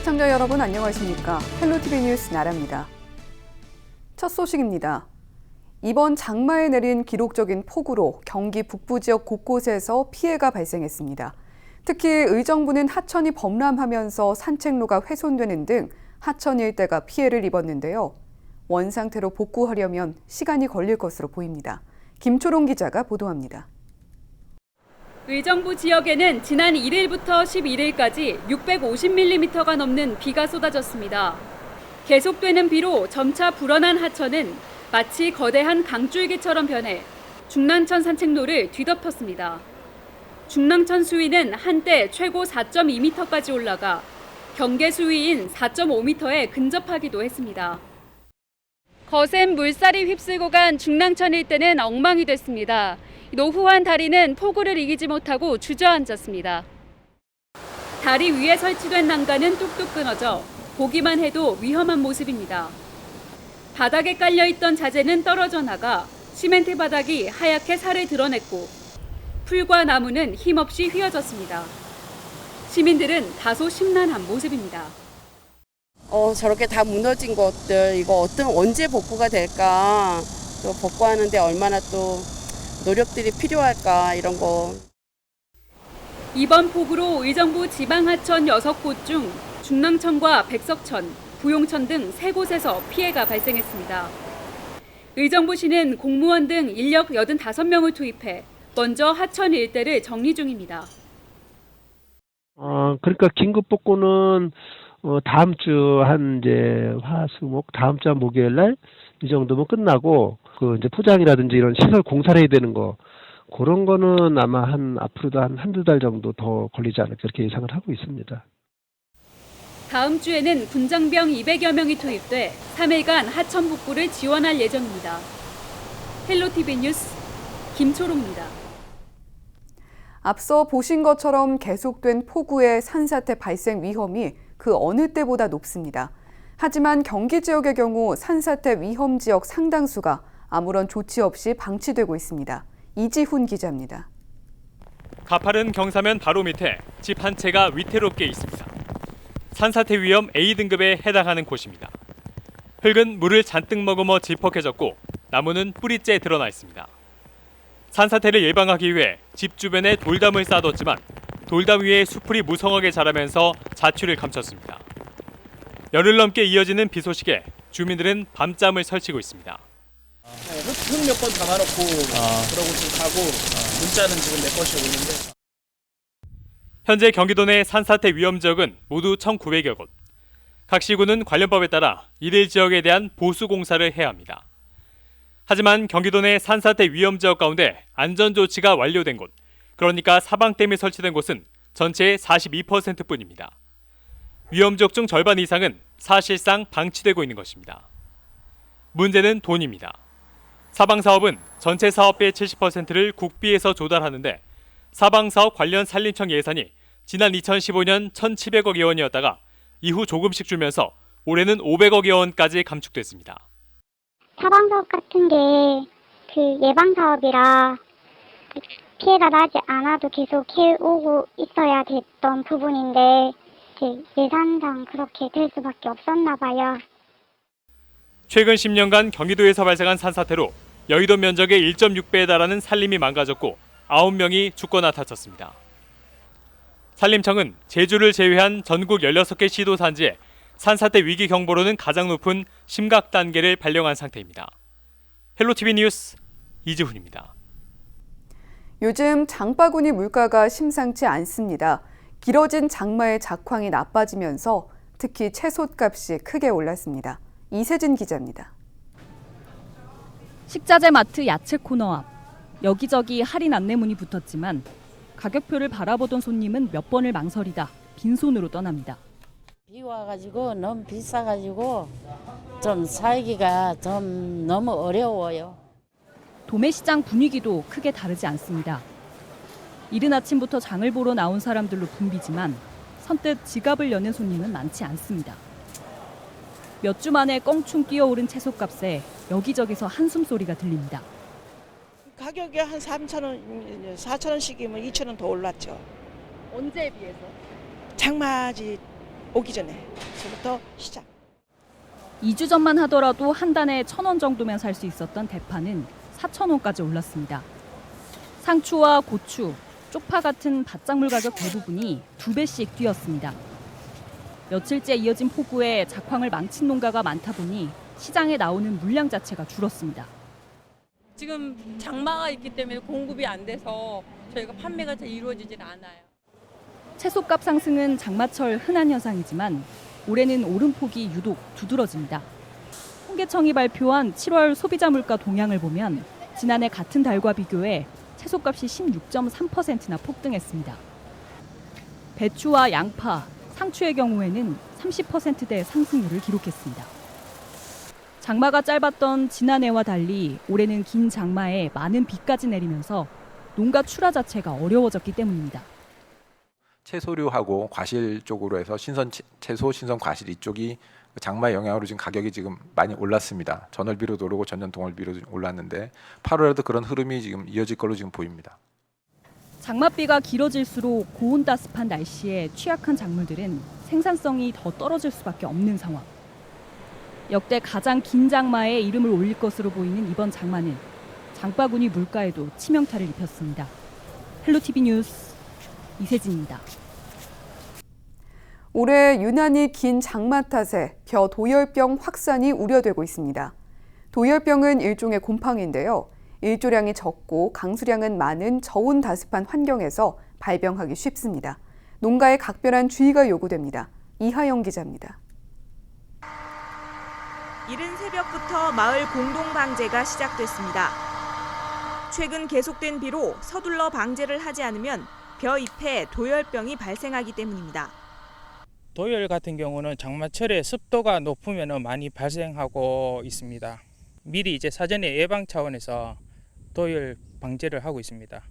시청자 여러분 안녕하십니까? 헬로티비 뉴스 나라입니다. 첫 소식입니다. 이번 장마에 내린 기록적인 폭우로 경기 북부 지역 곳곳에서 피해가 발생했습니다. 특히 의정부는 하천이 범람하면서 산책로가 훼손되는 등 하천 일대가 피해를 입었는데요. 원상태로 복구하려면 시간이 걸릴 것으로 보입니다. 김초롱 기자가 보도합니다. 의정부 지역에는 지난 1일부터 11일까지 650mm가 넘는 비가 쏟아졌습니다. 계속되는 비로 점차 불어난 하천은 마치 거대한 강줄기처럼 변해 중랑천 산책로를 뒤덮었습니다. 중랑천 수위는 한때 최고 4.2m까지 올라가 경계 수위인 4.5m에 근접하기도 했습니다. 거센 물살이 휩쓸고 간 중랑천 일대는 엉망이 됐습니다. 노후한 다리는 폭우를 이기지 못하고 주저앉았습니다. 다리 위에 설치된 난간은 뚝뚝 끊어져 보기만 해도 위험한 모습입니다. 바닥에 깔려있던 자재는 떨어져 나가 시멘트 바닥이 하얗게 살을 드러냈고 풀과 나무는 힘없이 휘어졌습니다. 시민들은 다소 심란한 모습입니다. 저렇게 다 무너진 것들 이거 언제 복구가 될까? 또 복구하는데 얼마나 또 노력들이 필요할까 이런 거. 이번 폭우로 의정부 지방하천 6곳 중 중랑천과 백석천, 부용천 등 3곳에서 피해가 발생했습니다. 의정부시는 공무원 등 인력 85명을 투입해 먼저 하천 일대를 정리 중입니다. 그러니까 긴급 복구는 다음 주 이제 화수목 다음 주 한 목요일 날 이 정도면 끝나고 이제 포장이라든지 이런 시설 공사를 해야 되는 거 그런 거는 아마 앞으로도 한두 달 정도 더 걸리지 않을까 그렇게 예상을 하고 있습니다. 다음 주에는 군장병 200여 명이 투입돼 3일간 하천 복구를 지원할 예정입니다. 헬로티비 뉴스 김초롱입니다. 앞서 보신 것처럼 계속된 폭우의 산사태 발생 위험이 그 어느 때보다 높습니다. 하지만 경기 지역의 경우 산사태 위험 지역 상당수가 아무런 조치 없이 방치되고 있습니다. 이지훈 기자입니다. 가파른 경사면 바로 밑에 집 한 채가 위태롭게 있습니다. 산사태 위험 A등급에 해당하는 곳입니다. 흙은 물을 잔뜩 머금어 질퍽해졌고 나무는 뿌리째 드러나 있습니다. 산사태를 예방하기 위해 집 주변에 돌담을 쌓아뒀지만 돌담 위에 수풀이 무성하게 자라면서 자취를 감췄습니다. 열흘 넘게 이어지는 비 소식에 주민들은 밤잠을 설치고 있습니다. 흙 몇 번 담아놓고 그러고 지금 가고 문자는 지금 내 것이 오는데. 현재 경기도 내 산사태 위험 지역은 모두 1,900여 곳. 각 시군은 관련법에 따라 이들 지역에 대한 보수 공사를 해야 합니다. 하지만 경기도 내 산사태 위험 지역 가운데 안전 조치가 완료된 곳, 그러니까 사방댐이 설치된 곳은 전체의 42%뿐입니다. 위험 지역 중 절반 이상은 사실상 방치되고 있는 것입니다. 문제는 돈입니다. 사방사업은 전체 사업비의 70%를 국비에서 조달하는데 사방사업 관련 산림청 예산이 지난 2015년 1,700억여 원이었다가 이후 조금씩 줄면서 올해는 500억여 원까지 감축됐습니다. 사방사업 같은 게 예방사업이라 피해가 나지 않아도 계속 해오고 있어야 됐던 부분인데 예산상 그렇게 될 수밖에 없었나 봐요. 최근 10년간 경기도에서 발생한 산사태로 여의도 면적의 1.6배에 달하는 산림이 망가졌고 9명이 죽거나 다쳤습니다. 산림청은 제주를 제외한 전국 16개 시도 산지에 산사태 위기 경보로는 가장 높은 심각 단계를 발령한 상태입니다. 헬로티비 뉴스 이지훈입니다. 요즘 장바구니 물가가 심상치 않습니다. 길어진 장마의 작황이 나빠지면서 특히 채소값이 크게 올랐습니다. 이세진 기자입니다. 식자재 마트 야채 코너 앞. 여기저기 할인 안내문이 붙었지만 가격표를 바라보던 손님은 몇 번을 망설이다 빈손으로 떠납니다. 비 와가지고 너무 비싸가지고 좀 살기가 좀 너무 어려워요. 도매시장 분위기도 크게 다르지 않습니다. 이른 아침부터 장을 보러 나온 사람들로 붐비지만 선뜻 지갑을 여는 손님은 많지 않습니다. 몇 주 만에 껑충 뛰어오른 채소값에 여기저기서 한숨소리가 들립니다. 가격이 한 3,000원, 4,000원씩이면 2,000원 더 올랐죠. 언제에 비해서? 장마지 오기 전에부터 시작. 2주 전만 하더라도 한 단에 1,000원 정도면 살 수 있었던 대파는 4,000원까지 올랐습니다. 상추와 고추, 쪽파 같은 밭작물 가격 대부분이 2배씩 뛰었습니다. 며칠째 이어진 폭우에 작황을 망친 농가가 많다 보니 시장에 나오는 물량 자체가 줄었습니다. 지금 장마가 있기 때문에 공급이 안 돼서 저희가 판매가 잘 이루어지질 않아요. 채소값 상승은 장마철 흔한 현상이지만 올해는 오름폭이 유독 두드러집니다. 통계청이 발표한 7월 소비자 물가 동향을 보면 지난해 같은 달과 비교해 채소값이 16.3%나 폭등했습니다. 배추와 양파, 상추의 경우에는 30%대 상승률을 기록했습니다. 장마가 짧았던 지난해와 달리 올해는 긴 장마에 많은 비까지 내리면서 농가 출하 자체가 어려워졌기 때문입니다. 채소류하고 과실 쪽으로 해서 신선 채소, 신선 과실 이쪽이 장마의 영향으로 지금 가격이 지금 많이 올랐습니다. 전월비로도 오르고 전년 동월비로 올랐는데 8월에도 그런 흐름이 지금 이어질 걸로 지금 보입니다. 장맛비가 길어질수록 고온따습한 날씨에 취약한 작물들은 생산성이 더 떨어질 수밖에 없는 상황. 역대 가장 긴 장마에 이름을 올릴 것으로 보이는 이번 장마는 장바구니 물가에도 치명타를 입혔습니다. 헬로티비 뉴스 이세진입니다. 올해 유난히 긴 장마 탓에 벼 도열병 확산이 우려되고 있습니다. 도열병은 일종의 곰팡이인데요. 일조량이 적고 강수량은 많은 저온 다습한 환경에서 발병하기 쉽습니다. 농가에 각별한 주의가 요구됩니다. 이하영 기자입니다. 이른 새벽부터 마을 공동방제가 시작됐습니다. 최근 계속된 비로 서둘러 방제를 하지 않으면 벼 잎에 도열병이 발생하기 때문입니다. 도열 같은 경우는 장마철에 습도가 높으면 많이 발생하고 있습니다. 미리 이제 사전에 예방 차원에서 도열 방제를 하고 있습니다.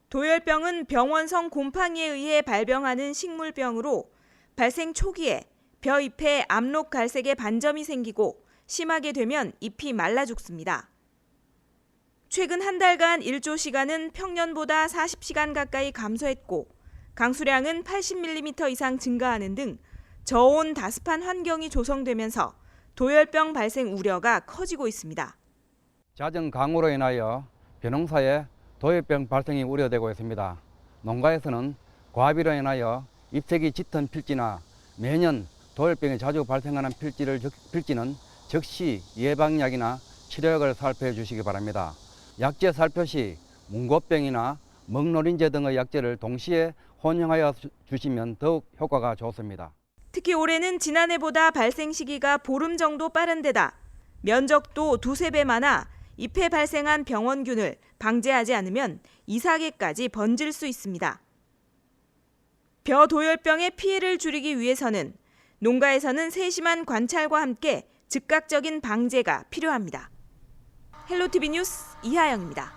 도열병은 병원성 곰팡이에 의해 발병하는 식물병으로 발생 초기에 벼 잎에 압록 갈색의 반점이 생기고 심하게 되면 잎이 말라 죽습니다. 최근 한 달간 일조 시간은 평년보다 40시간 가까이 감소했고 강수량은 80mm 이상 증가하는 등 저온 다습한 환경이 조성되면서 도열병 발생 우려가 커지고 있습니다. 잦은 강우로 인하여 벼농사에 도열병 발생이 우려되고 있습니다. 농가에서는 과비로 인하여 잎색이 짙은 필지나 매년 도열병이 자주 발생하는 필지는 즉시 예방약이나 치료약을 살포해 주시기 바랍니다. 약제 살포 시 문고병이나 먹노린제 등의 약제를 동시에 혼용하여 주시면 더욱 효과가 좋습니다. 특히 올해는 지난해보다 발생 시기가 보름 정도 빠른 데다 면적도 2~3배 많아 잎에 발생한 병원균을 방제하지 않으면 이삭에까지 번질 수 있습니다. 벼 도열병의 피해를 줄이기 위해서는 농가에서는 세심한 관찰과 함께 즉각적인 방제가 필요합니다. 헬로티비 뉴스 이하영입니다.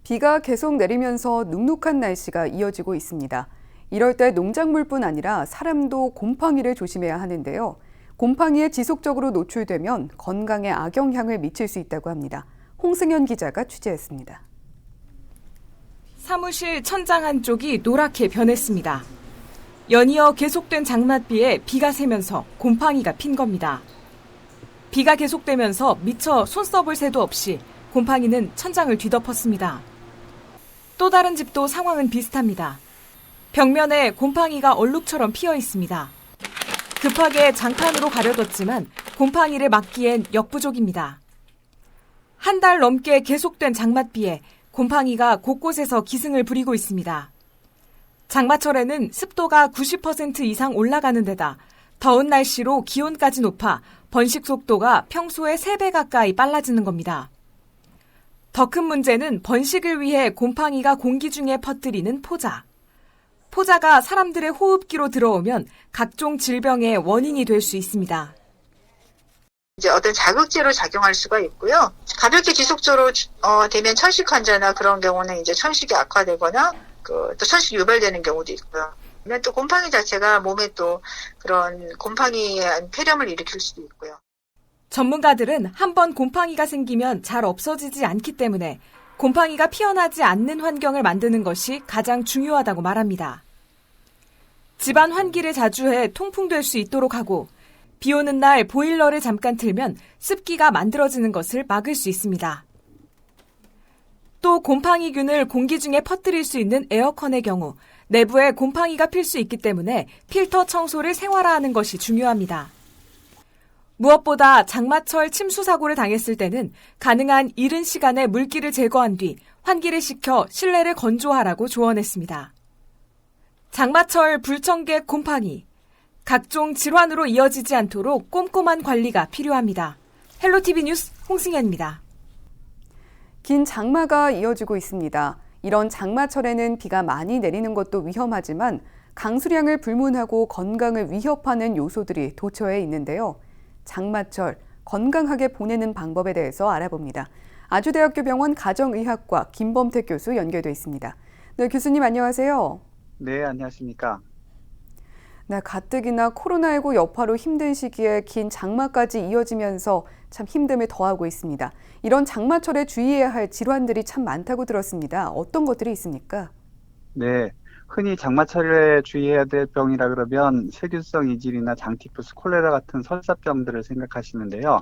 비가 계속 내리면서 눅눅한 날씨가 이어지고 있습니다. 이럴 때 농작물뿐 아니라 사람도 곰팡이를 조심해야 하는데요. 곰팡이에 지속적으로 노출되면 건강에 악영향을 미칠 수 있다고 합니다. 홍승현 기자가 취재했습니다. 사무실 천장 한쪽이 노랗게 변했습니다. 연이어 계속된 장맛비에 비가 새면서 곰팡이가 핀 겁니다. 비가 계속되면서 미처 손써볼 새도 없이 곰팡이는 천장을 뒤덮었습니다. 또 다른 집도 상황은 비슷합니다. 벽면에 곰팡이가 얼룩처럼 피어 있습니다. 급하게 장판으로 가려뒀지만 곰팡이를 막기엔 역부족입니다. 한 달 넘게 계속된 장맛비에 곰팡이가 곳곳에서 기승을 부리고 있습니다. 장마철에는 습도가 90% 이상 올라가는 데다 더운 날씨로 기온까지 높아 번식 속도가 평소의 3배 가까이 빨라지는 겁니다. 더 큰 문제는 번식을 위해 곰팡이가 공기 중에 퍼뜨리는 포자. 포자가 사람들의 호흡기로 들어오면 각종 질병의 원인이 될 수 있습니다. 이제 어떤 자극제로 작용할 수가 있고요. 가볍게 지속적으로 되면 천식 환자나 그런 경우는 이제 천식이 악화되거나 또 천식이 유발되는 경우도 있고요. 또 곰팡이 자체가 몸에 또 그런 곰팡이의 폐렴을 일으킬 수도 있고요. 전문가들은 한번 곰팡이가 생기면 잘 없어지지 않기 때문에 곰팡이가 피어나지 않는 환경을 만드는 것이 가장 중요하다고 말합니다. 집안 환기를 자주 해 통풍될 수 있도록 하고 비 오는 날 보일러를 잠깐 틀면 습기가 만들어지는 것을 막을 수 있습니다. 또 곰팡이균을 공기 중에 퍼뜨릴 수 있는 에어컨의 경우 내부에 곰팡이가 필 수 있기 때문에 필터 청소를 생활화하는 것이 중요합니다. 무엇보다 장마철 침수 사고를 당했을 때는 가능한 이른 시간에 물기를 제거한 뒤 환기를 시켜 실내를 건조하라고 조언했습니다. 장마철 불청객 곰팡이, 각종 질환으로 이어지지 않도록 꼼꼼한 관리가 필요합니다. 헬로티비 뉴스 홍승현입니다. 긴 장마가 이어지고 있습니다. 이런 장마철에는 비가 많이 내리는 것도 위험하지만 강수량을 불문하고 건강을 위협하는 요소들이 도처에 있는데요. 장마철 건강하게 보내는 방법에 대해서 알아봅니다. 아주대학교 병원 가정의학과 김범택 교수 연결돼 있습니다. 네, 교수님 안녕하세요. 네, 안녕하십니까. 네, 가뜩이나 코로나19 여파로 힘든 시기에 긴 장마까지 이어지면서 참 힘듦을 더하고 있습니다. 이런 장마철에 주의해야 할 질환들이 참 많다고 들었습니다. 어떤 것들이 있습니까? 네, 흔히 장마철에 주의해야 될 병이라 그러면 세균성 이질이나 장티푸스, 콜레라 같은 설사병들을 생각하시는데요.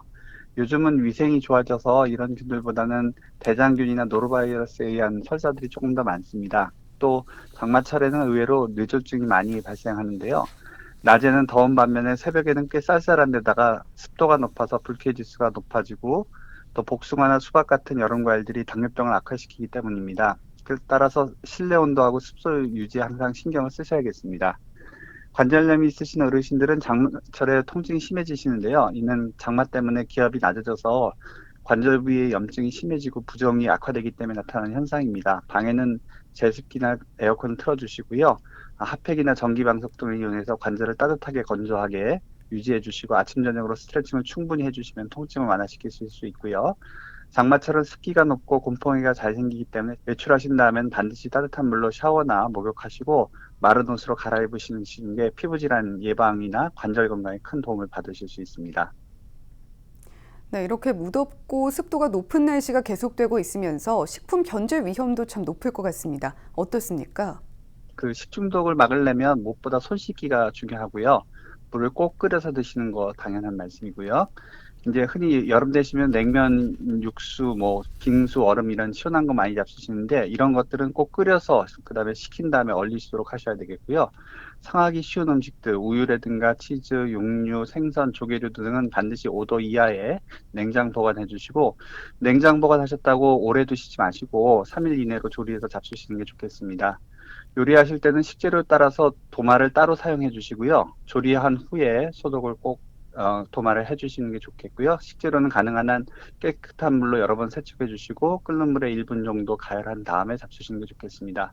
요즘은 위생이 좋아져서 이런 균들보다는 대장균이나 노로바이러스에 의한 설사들이 조금 더 많습니다. 또 장마철에는 의외로 뇌졸중이 많이 발생하는데요. 낮에는 더운 반면에 새벽에는 꽤 쌀쌀한 데다가 습도가 높아서 불쾌지수가 높아지고 또 복숭아나 수박 같은 여름 과일들이 당뇨병을 악화시키기 때문입니다. 따라서 실내 온도하고 습도 유지에 항상 신경을 쓰셔야겠습니다. 관절염이 있으신 어르신들은 장마철에 통증이 심해지시는데요. 이는 장마 때문에 기압이 낮아져서 관절 부위의 염증이 심해지고 부종이 악화되기 때문에 나타나는 현상입니다. 방에는 제습기나 에어컨을 틀어주시고요. 핫팩이나 전기방석 등을 이용해서 관절을 따뜻하게 건조하게 유지해 주시고 아침 저녁으로 스트레칭을 충분히 해주시면 통증을 완화시킬 수 있고요. 장마철은 습기가 높고 곰팡이가 잘 생기기 때문에 외출하신 다음엔 반드시 따뜻한 물로 샤워나 목욕하시고 마른 옷으로 갈아입으시는 게 피부질환 예방이나 관절 건강에 큰 도움을 받으실 수 있습니다. 네, 이렇게 무덥고 습도가 높은 날씨가 계속되고 있으면서 식품 변질 위험도 참 높을 것 같습니다. 어떻습니까? 그 식중독을 막으려면 무엇보다 손 씻기가 중요하고요. 물을 꼭 끓여서 드시는 거 당연한 말씀이고요. 이제 흔히 여름 되시면 냉면, 육수, 빙수, 얼음 이런 시원한 거 많이 잡수시는데 이런 것들은 꼭 끓여서 그다음에 식힌 다음에 얼리시도록 하셔야 되겠고요. 상하기 쉬운 음식들, 우유라든가 치즈, 육류, 생선, 조개류 등은 반드시 5도 이하에 냉장 보관해 주시고 냉장 보관하셨다고 오래 두시지 마시고 3일 이내로 조리해서 잡수시는 게 좋겠습니다. 요리하실 때는 식재료에 따라서 도마를 따로 사용해 주시고요. 조리한 후에 소독을 꼭 도마를 해주시는 게 좋겠고요. 식재료는 가능한 한 깨끗한 물로 여러 번 세척해 주시고 끓는 물에 1분 정도 가열한 다음에 잡수시는 게 좋겠습니다.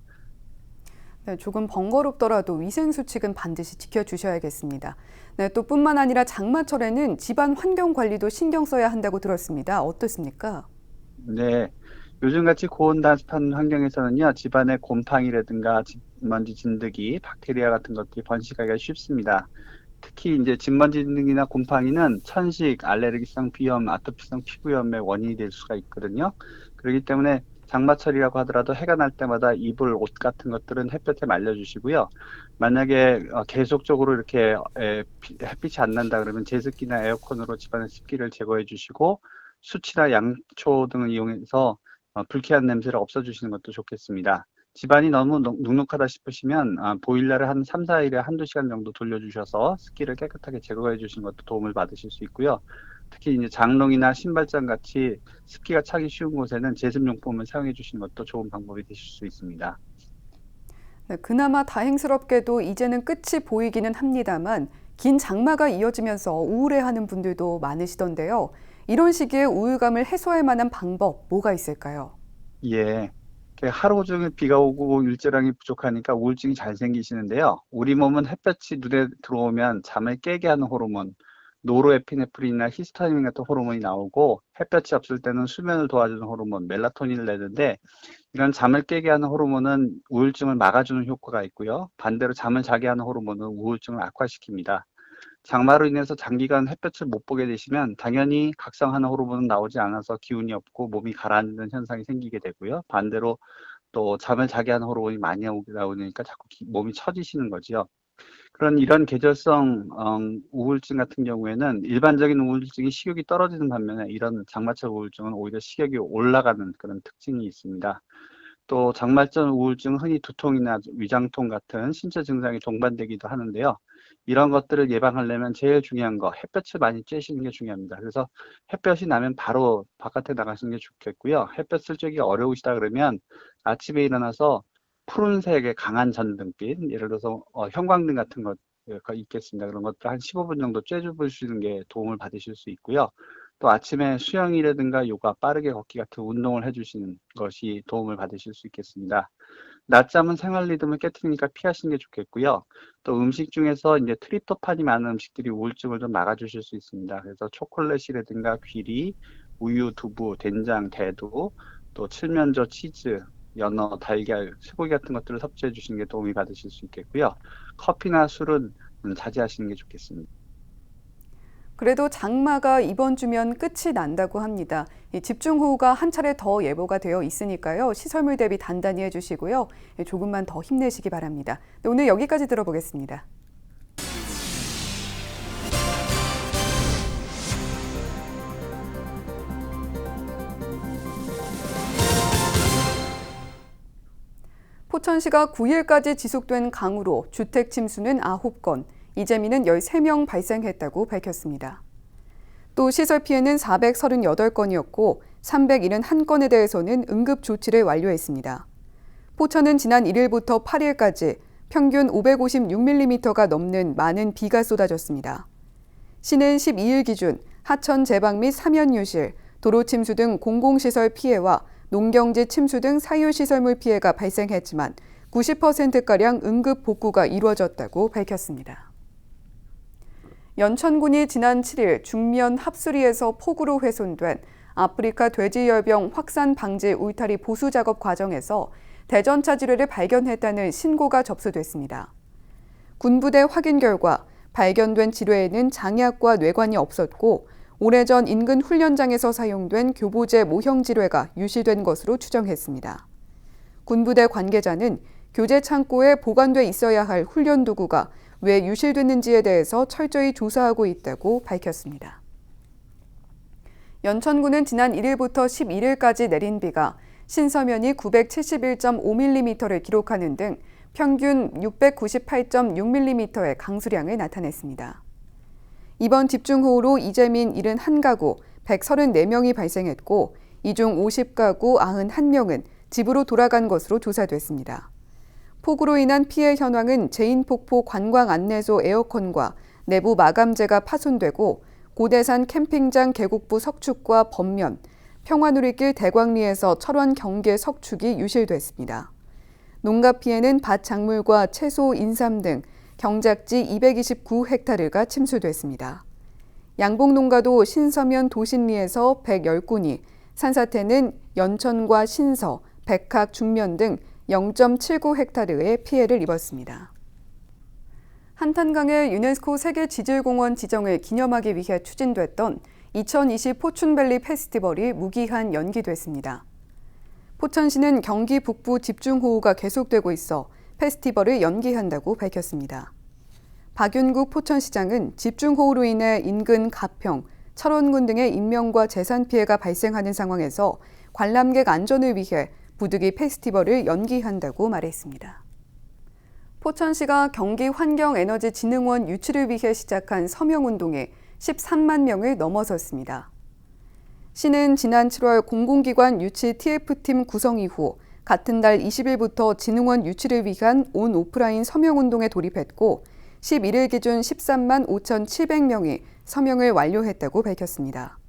네, 조금 번거롭더라도 위생수칙은 반드시 지켜주셔야겠습니다. 네, 또 뿐만 아니라 장마철에는 집안 환경 관리도 신경 써야 한다고 들었습니다. 어떻습니까? 네, 요즘같이 고온단습한 환경에서는요. 집안에 곰팡이라든가 진먼지, 진드기, 박테리아 같은 것들이 번식하기가 쉽습니다. 특히 이제 진먼지 등이나 곰팡이는 천식, 알레르기성 비염, 아토피성 피부염의 원인이 될 수가 있거든요. 그렇기 때문에 장마철이라고 하더라도 해가 날 때마다 이불, 옷 같은 것들은 햇볕에 말려주시고요. 만약에 계속적으로 이렇게 햇빛이 안 난다 그러면 제습기나 에어컨으로 집안의 습기를 제거해 주시고 수치나 양초 등을 이용해서 불쾌한 냄새를 없애주시는 것도 좋겠습니다. 집안이 너무 눅눅하다 싶으시면 보일러를 한 3, 4일에 한두 시간 정도 돌려주셔서 습기를 깨끗하게 제거해 주시는 것도 도움을 받으실 수 있고요. 특히 이제 장롱이나 신발장 같이 습기가 차기 쉬운 곳에는 제습용품을 사용해 주시는 것도 좋은 방법이 되실 수 있습니다. 네, 그나마 다행스럽게도 이제는 끝이 보이기는 합니다만 긴 장마가 이어지면서 우울해하는 분들도 많으시던데요. 이런 시기에 우울감을 해소할 만한 방법 뭐가 있을까요? 예. 하루 종일 비가 오고 일조량이 부족하니까 우울증이 잘 생기시는데요. 우리 몸은 햇볕이 눈에 들어오면 잠을 깨게 하는 호르몬, 노르에피네프린이나 히스타민 같은 호르몬이 나오고 햇볕이 없을 때는 수면을 도와주는 호르몬, 멜라토닌을 내는데 이런 잠을 깨게 하는 호르몬은 우울증을 막아주는 효과가 있고요. 반대로 잠을 자게 하는 호르몬은 우울증을 악화시킵니다. 장마로 인해서 장기간 햇볕을 못 보게 되시면 당연히 각성하는 호르몬은 나오지 않아서 기운이 없고 몸이 가라앉는 현상이 생기게 되고요. 반대로 또 잠을 자게 하는 호르몬이 많이 나오니까 자꾸 몸이 처지시는 거지요. 이런 계절성 우울증 같은 경우에는 일반적인 우울증이 식욕이 떨어지는 반면에 이런 장마철 우울증은 오히려 식욕이 올라가는 그런 특징이 있습니다. 또 장마철 우울증은 흔히 두통이나 위장통 같은 신체 증상이 동반되기도 하는데요. 이런 것들을 예방하려면 제일 중요한 거 햇볕을 많이 쬐시는 게 중요합니다. 그래서 햇볕이 나면 바로 바깥에 나가시는 게 좋겠고요. 햇볕을 쬐기가 어려우시다 그러면 아침에 일어나서 푸른색의 강한 전등빛, 예를 들어서 형광등 같은 것 있겠습니다. 그런 것들 한 15분 정도 쬐주시는 게 도움을 받으실 수 있고요. 또 아침에 수영이라든가 요가, 빠르게 걷기 같은 운동을 해주시는 것이 도움을 받으실 수 있겠습니다. 낮잠은 생활 리듬을 깨트리니까 피하시는 게 좋겠고요. 또 음식 중에서 이제 트립토판이 많은 음식들이 우울증을 좀 막아주실 수 있습니다. 그래서 초콜릿이라든가 귀리, 우유, 두부, 된장, 대두, 또 칠면조, 치즈, 연어, 달걀, 쇠고기 같은 것들을 섭취해 주시는 게 도움이 받으실 수 있겠고요. 커피나 술은 자제하시는 게 좋겠습니다. 그래도 장마가 이번 주면 끝이 난다고 합니다. 이 집중호우가 한 차례 더 예보가 되어 있으니까요. 시설물 대비 단단히 해주시고요. 조금만 더 힘내시기 바랍니다. 네, 오늘 여기까지 들어보겠습니다. 포천시가 9일까지 지속된 강우로 주택 침수는 9건, 이재민은 13명 발생했다고 밝혔습니다. 또 시설 피해는 438건이었고 371건에 대해서는 응급 조치를 완료했습니다. 포천은 지난 1일부터 8일까지 평균 556mm가 넘는 많은 비가 쏟아졌습니다. 시는 12일 기준 하천 제방 및 사면유실, 도로 침수 등 공공시설 피해와 농경지 침수 등 사유시설물 피해가 발생했지만 90%가량 응급 복구가 이루어졌다고 밝혔습니다. 연천군이 지난 7일 중면 합수리에서 폭우로 훼손된 아프리카 돼지열병 확산 방지 울타리 보수 작업 과정에서 대전차 지뢰를 발견했다는 신고가 접수됐습니다. 군부대 확인 결과 발견된 지뢰에는 장약과 뇌관이 없었고 오래전 인근 훈련장에서 사용된 교보제 모형 지뢰가 유실된 것으로 추정했습니다. 군부대 관계자는 교재 창고에 보관돼 있어야 할 훈련 도구가 왜 유실됐는지에 대해서 철저히 조사하고 있다고 밝혔습니다. 연천군은 지난 1일부터 11일까지 내린 비가 신서면이 971.5mm를 기록하는 등 평균 698.6mm의 강수량을 나타냈습니다. 이번 집중호우로 이재민 71가구 134명이 발생했고 이 중 50가구 91명은 집으로 돌아간 것으로 조사됐습니다. 폭우로 인한 피해 현황은 제인폭포 관광 안내소 에어컨과 내부 마감재가 파손되고 고대산 캠핑장 계곡부 석축과 범면, 평화누리길 대광리에서 철원 경계 석축이 유실됐습니다. 농가 피해는 밭 작물과 채소, 인삼 등 경작지 229헥타르가 침수됐습니다. 양봉농가도 신서면 도신리에서 110군이, 산사태는 연천과 신서, 백학, 중면 등 0.79헥타르의 피해를 입었습니다. 한탄강의 유네스코 세계지질공원 지정을 기념하기 위해 추진됐던 2020 포춘밸리 페스티벌이 무기한 연기됐습니다. 포천시는 경기 북부 집중호우가 계속되고 있어 페스티벌을 연기한다고 밝혔습니다. 박윤국 포천시장은 집중호우로 인해 인근 가평, 철원군 등의 인명과 재산 피해가 발생하는 상황에서 관람객 안전을 위해 부득이 페스티벌을 연기한다고 말했습니다. 포천시가 경기환경에너지진흥원 유치를 위해 시작한 서명운동에 13만 명을 넘어섰습니다. 시는 지난 7월 공공기관 유치 TF팀 구성 이후 같은 달 20일부터 진흥원 유치를 위한 온 오프라인 서명운동에 돌입했고 11일 기준 13만 5,700명이 서명을 완료했다고 밝혔습니다.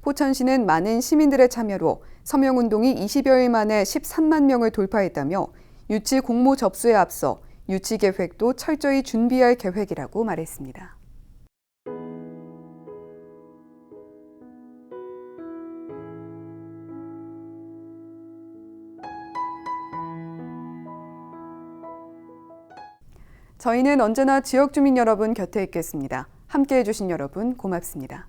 포천시는 많은 시민들의 참여로 서명운동이 20여일 만에 13만 명을 돌파했다며 유치 공모 접수에 앞서 유치 계획도 철저히 준비할 계획이라고 말했습니다. 저희는 언제나 지역 주민 여러분 곁에 있겠습니다. 함께해 주신 여러분 고맙습니다.